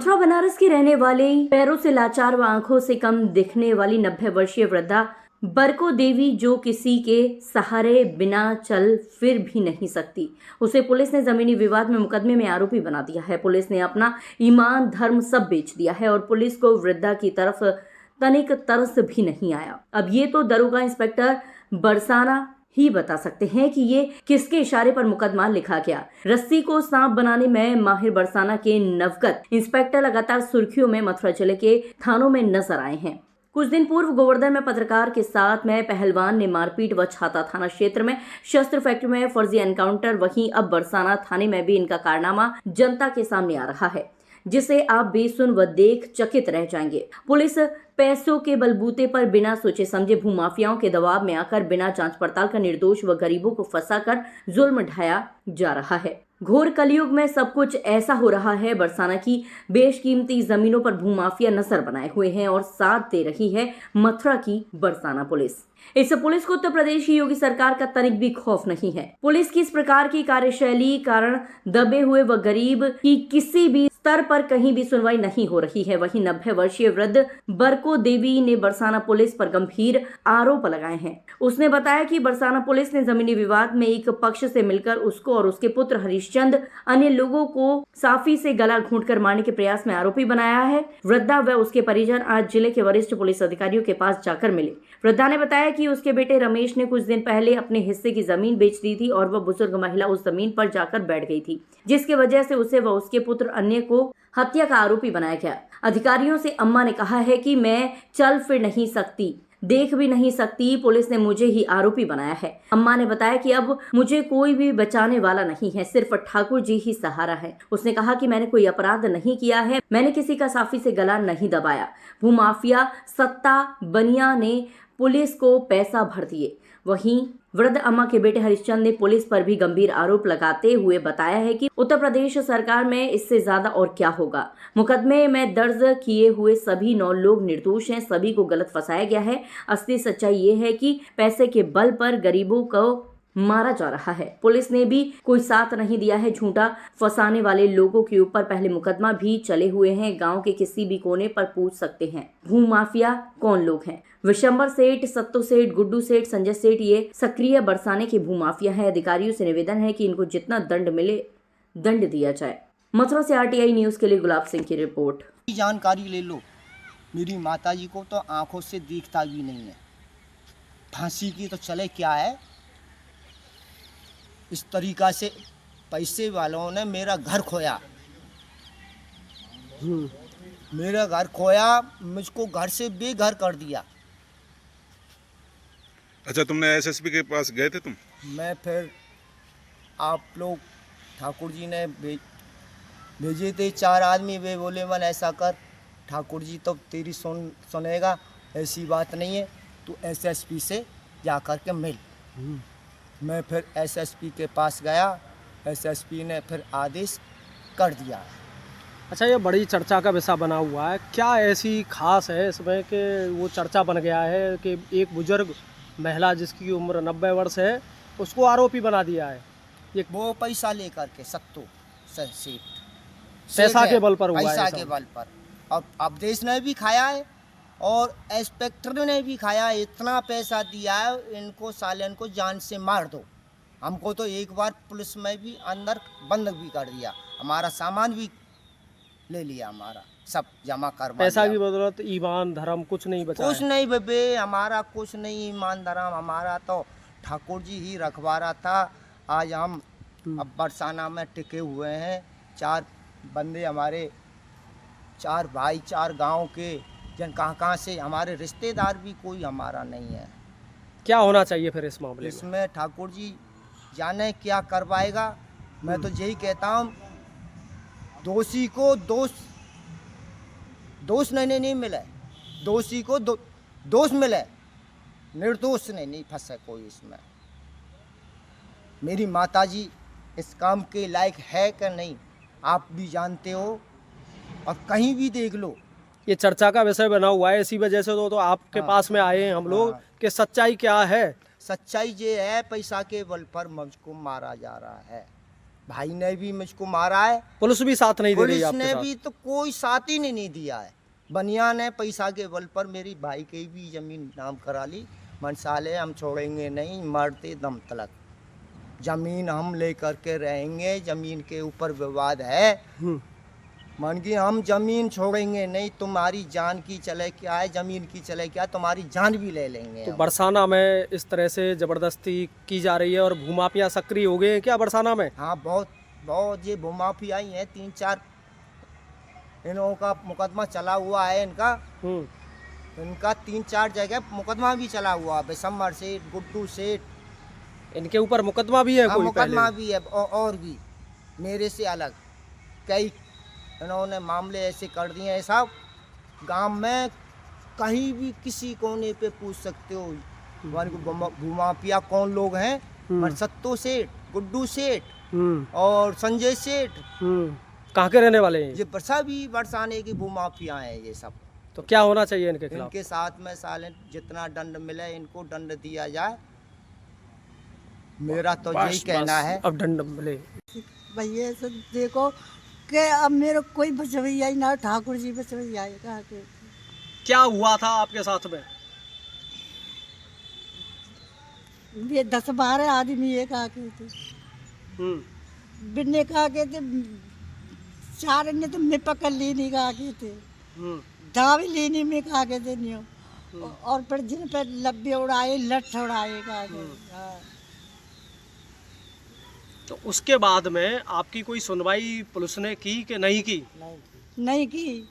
मथुरा बनारस की रहने वाली, पैरों से लाचार व आंखों से कम दिखने वाली 90 वर्षीय वृद्धा बरको देवी, जो किसी के सहारे बिना चल फिर भी नहीं सकती, उसे पुलिस ने जमीनी विवाद में मुकदमे में आरोपी बना दिया है। पुलिस ने अपना ईमान धर्म सब बेच दिया है और पुलिस को वृद्धा की तरफ तनिक तरस भी नहीं आया। अब ये तो दरोगा इंस्पेक्टर बरसाना ही बता सकते हैं कि ये किसके इशारे पर मुकदमा लिखा गया। रस्सी को सांप बनाने में माहिर बरसाना के नवगत इंस्पेक्टर लगातार सुर्खियों में मथुरा जिले के थानों में नजर आए हैं। कुछ दिन पूर्व गोवर्धन में पत्रकार के साथ में पहलवान ने मारपीट व छाता थाना क्षेत्र में शस्त्र फैक्ट्री में फर्जी एनकाउंटर, वहीं अब बरसाना थाने में भी इनका कारनामा जनता के सामने आ रहा है, जिसे आप बेसुन व देख चकित रह जाएंगे। पुलिस पैसों के बलबूते पर बिना सोचे समझे भूमाफियाओं के दबाव में आकर बिना जांच पड़ताल का निर्दोष व गरीबों को फंसाकर जुल्म ढाया जा रहा है। घोर कलयुग में सब कुछ ऐसा हो रहा है। बरसाना की बेशकीमती जमीनों पर भूमाफिया नजर बनाए हुए हैं और साथ दे रही है मथुरा की बरसाना पुलिस। इस पुलिस को उत्तर प्रदेश की योगी सरकार का तनिक भी खौफ नहीं है। पुलिस की इस प्रकार की कार्यशैली कारण दबे हुए व गरीब की किसी भी स्तर पर कहीं भी सुनवाई नहीं हो रही है। वहीं 90 वर्षीय वृद्ध बरको देवी ने बरसाना पुलिस पर गंभीर आरोप लगाए हैं। उसने बताया कि बरसाना पुलिस ने जमीनी विवाद में एक पक्ष से मिलकर उसको और उसके पुत्र हरिश्चंद अन्य लोगों को साफी से गला घोंटकर मारने के प्रयास में आरोपी बनाया है। वृद्धा व उसके परिजन आज जिले के वरिष्ठ पुलिस अधिकारियों के पास जाकर मिले। वृद्धा ने बताया कि उसके बेटे रमेश ने कुछ दिन पहले अपने हिस्से की जमीन बेच दी थी और वह बुजुर्ग महिला उस जमीन पर जाकर बैठ गई थी, जिसकी वजह से उसे व उसके पुत्र अन्य को हत्या का आरोपी बनाया गया। अधिकारियों से अम्मा ने कहा है कि मैं चल फिर नहीं सकती, देख भी नहीं सकती, पुलिस ने मुझे ही आरोपी बनाया है। अम्मा ने बताया कि अब मुझे कोई भी बचाने वाला नहीं है, सिर्फ ठाकुर जी ही सहारा है। उसने कहा कि मैंने कोई अपराध नहीं किया है, मैंने किसी का साफी से गला नहीं दबाया। भूमाफिया सत्ता बनिया ने पुलिस को पैसा भर दिए। वहीं वृद्ध अम्मा के बेटे हरिश्चंद ने पुलिस पर भी गंभीर आरोप लगाते हुए बताया है कि उत्तर प्रदेश सरकार में इससे ज्यादा और क्या होगा। मुकदमे में दर्ज किए हुए सभी 9 लोग निर्दोष हैं, सभी को गलत फंसाया गया है। असली सच्चाई ये है कि पैसे के बल पर गरीबों को मारा जा रहा है। पुलिस ने भी कोई साथ नहीं दिया है। झूठा फंसाने वाले लोगों के ऊपर पहले मुकदमा भी चले हुए हैं। गांव के किसी भी कोने पर पूछ सकते हैं भूमाफिया कौन लोग हैं। विशंबर सेठ, सत्तू सेठ, गुड्डू सेठ, संजय सेठ ये सक्रिय बरसाने के भूमाफिया है। अधिकारियों से निवेदन है कि इनको जितना दंड मिले दंड दिया जाए। मथुरा से RTI न्यूज के लिए गुलाब सिंह की रिपोर्ट। जानकारी ले लो, मेरी माताजी को तो आंखों से दिखता भी नहीं है। फांसी की तो चले क्या है। इस तरीका से पैसे वालों ने मेरा घर खोया, मेरा घर खोया, मुझको घर से बेघर कर दिया। अच्छा, तुमने SSP के पास गए थे तुम? मैं फिर आप लोग ठाकुर जी ने भेजे थे 4 आदमी, वे बोले मन ऐसा कर, ठाकुर जी तो तेरी सुनेगा, ऐसी बात नहीं है, तू SSP से जा कर के मिल। मैं फिर SSP के पास गया, SSP ने फिर आदेश कर दिया। अच्छा, ये बड़ी चर्चा का विषय बना हुआ है, क्या ऐसी खास है इसमें कि वो चर्चा बन गया है कि एक बुजुर्ग महिला जिसकी उम्र 90 वर्ष है उसको आरोपी बना दिया है? ये वो पैसा लेकर के सत्तू सेठ, पैसा के बल पर हुआ है, पैसा के बल पर। अब देश ने भी खाया है और इंस्पेक्टर ने भी खाया। इतना पैसा दिया है, इनको सालन को जान से मार दो। हमको तो एक बार पुलिस में भी अंदर बंद भी कर दिया, हमारा सामान भी ले लिया, हमारा सब जमा करवा। पैसा की बदौलत ईमान धर्म कुछ नहीं बचा, कुछ नहीं बेबे, हमारा कुछ नहीं ईमान धर्म, हमारा तो ठाकुर जी ही रखवारा था। आज हम अब बरसाना में टिके हुए हैं। 4 बंदे हमारे, 4 भाई, 4 गांव के, जन कहाँ से हमारे रिश्तेदार भी कोई हमारा नहीं है। क्या होना चाहिए फिर इस मामले में? इसमें ठाकुर जी जाने क्या करवाएगा। मैं तो यही कहता हूँ, दोषी को दोष नहीं मिले, दोषी को दोष मिले, निर्दोष नहीं फंसे कोई इसमें। मेरी माताजी इस काम के लायक है कि नहीं आप भी जानते हो, और कहीं भी देख लो। ये चर्चा का विषय बना हुआ है, इसी वजह से तो आपके पास में आए हैं हम लोग कि सच्चाई क्या है। सच्चाई ये है, पैसा के बल पर मुझको मारा जा रहा है। भाई ने भी मुझको मारा है, पुलिस भी साथ नहीं दे रही पुलिस आपके ने साथ? भी तो कोई साथ ही नहीं दिया है। बनिया ने पैसा के बल पर मेरी भाई की भी जमीन नाम करा ली। मनसाले हम छोड़ेंगे नहीं, मरते दम तलक जमीन हम लेकर के रहेंगे। जमीन के ऊपर विवाद है, मान की हम जमीन छोड़ेंगे नहीं। तुम्हारी जान की चले क्या है, जमीन की चले क्या, तुम्हारी जान भी ले लेंगे तो हम। बरसाना में इस तरह से जबरदस्ती की जा रही है और भूमाफिया सक्रिय हो गए हैं क्या बरसाना में? हाँ, बहुत बहुत ये भूमाफिया ही हैं। 3-4 इन्हों का मुकदमा चला हुआ है। इनका 3-4 जगह मुकदमा भी चला हुआ है। बिशम्बर सेठ, गुड्डू सेठ, इनके ऊपर मुकदमा भी है हाँ, कोई मुकदमा पहले? भी है। और भी मेरे से अलग कई इन्होंने मामले ऐसे कर दिए हैं साहब। गांव में कहीं भी किसी कोने पे पूछ सकते हो हमारे को भूमाफिया कौन लोग हैं। मरसत्तो सेठ, गुड्डू सेठ और संजय सेठ, कहाँ के रहने वाले हैं? ये भी बरसाने की भूमाफिया हैं ये सब। तो क्या होना चाहिए इनके खिलाफ? इनके साथ में साले जितना दंड मिले इनको दंड दिया जाए, मेरा तो यही कहना है। अब दंड मिले। भैया से देखो कि अब मेरे कोई बचवैया ही ना, ठाकुर जी बचवैया है कहा के। क्या हुआ था आपके साथ में? ये 10-12 आदमी ये कहा के थे, बिन्ने कहा के थे। 4 ने तो मैं पकड़ ली नहीं कहा के थे, दावी लेनी में कहा के थे नहीं। और फिर जिन पे लब्बे उड़ाए, लठ उड़ाए कहा के। हाँ। तो उसके बाद में आपकी कोई सुनवाई पुलिस ने की कि नहीं की? नहीं की।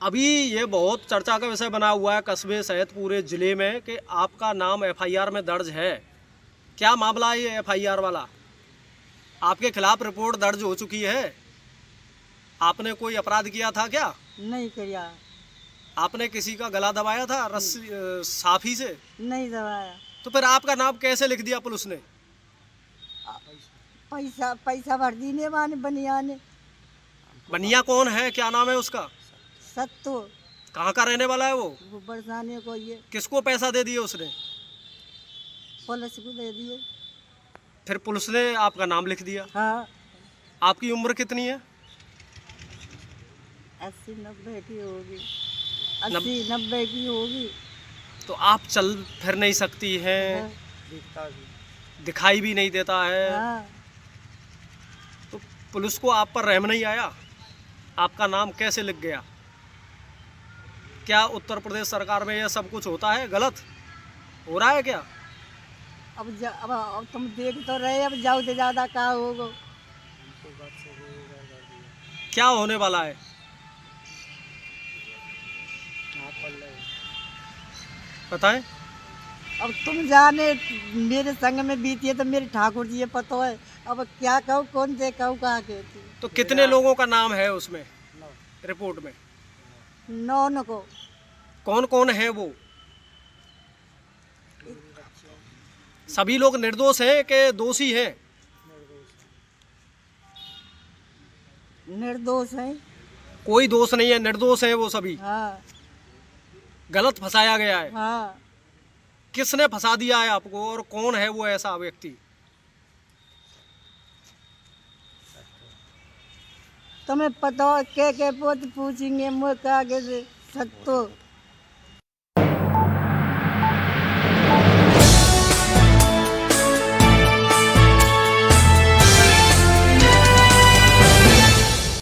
अभी ये बहुत चर्चा का विषय बना हुआ है कस्बे सहित पूरे जिले में कि आपका नाम एफआईआर में दर्ज है। क्या मामला है ये एफआईआर वाला? आपके खिलाफ रिपोर्ट दर्ज हो चुकी है। आपने कोई अपराध किया था क्या? नहीं किया। आपने किसी का गला दबाया था रस्सी साफी से? नहीं दबाया। तो फिर आपका नाम कैसे लिख दिया पुलिस ने? पैसा भर दीने वाले बनिया ने। बनिया कौन है, क्या नाम है उसका? सत्तो। कहाँ का रहने वाला है वो? बरसाने को ये किसको पैसा दे दिए उसने? पुलिस को दे दिए। फिर पुलिस ने आपका नाम लिख दिया। हाँ। आपकी उम्र कितनी है? 80-90 की होगी। 80-90 की होगी। तो आप चल फिर नहीं सकती हैं। हाँ। दिखाई भी नहीं देता है। हाँ। तो पुलिस को आप पर रहम नहीं आया? आपका नाम कैसे लिख गया? क्या उत्तर प्रदेश सरकार में यह सब कुछ होता है? गलत हो रहा है क्या? अब तुम देख तो रहे, अब जाओ से ज्यादा क्या होगा। क्या होने वाला है? बताएं। अब तुम जाने मेरे संग में बीती है तो मेरे ठाकुर जी ये पता है। अब क्या कहूँ, कौन से कहूँ, कहा के। तो कितने लोगों का नाम है उसमें रिपोर्ट में? 9 को। कौन कौन है वो? सभी लोग निर्दोष हैं कि दोषी हैं? निर्दोष है। कोई दोष नहीं है, निर्दोष हैं वो सभी। हाँ। गलत फंसाया गया है। हाँ। किसने फंसा दिया है आपको और कौन है वो ऐसा व्यक्ति? तुम्हें पता हो के पूछेंगे मुझे कहा के सत्तो।